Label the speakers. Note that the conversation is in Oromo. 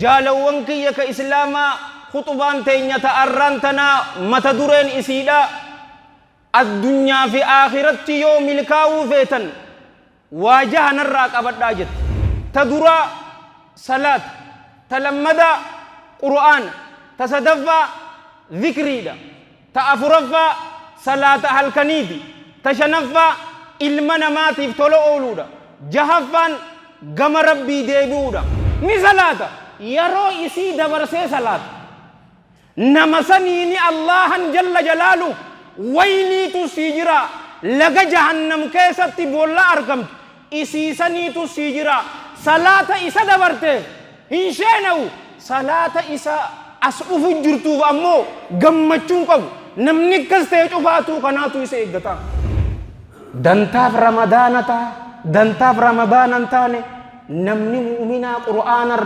Speaker 1: jaalawwan kiyya ka islaamaa khutubaan teenya ta'arraan tana mata dureen isiidha addunyaa fi aakhirratti yoo milkaa'uu feetan waa jahanarraa qabadhaa jette. Ta duraa salaat, ta lammadaa qur'aan, ta sadaffaa dhikriidha, ta afuraffaa salaata halkaniiti, ta shanaffaa ilma namaatiif tola ooluudha, jahaffaan gama rabbii deebi'uudha. Ni salaata yeroo isii dabarsee salaata nama saniini Allahan jalla jalaalu wayniitu sii jira laga jahannam keessatti boolla argamtu isii saniitu sii jira salaata isa dabarte hin sheenawu salaata isa as dhufu jirtuuf ammoo gammachuun qabu namni akkas ta'e cufaatu kanaatu isa eeggata. Dantaaf ramadaana ta'a dantaaf ramadaanan taane namni mu'minaa qur'aana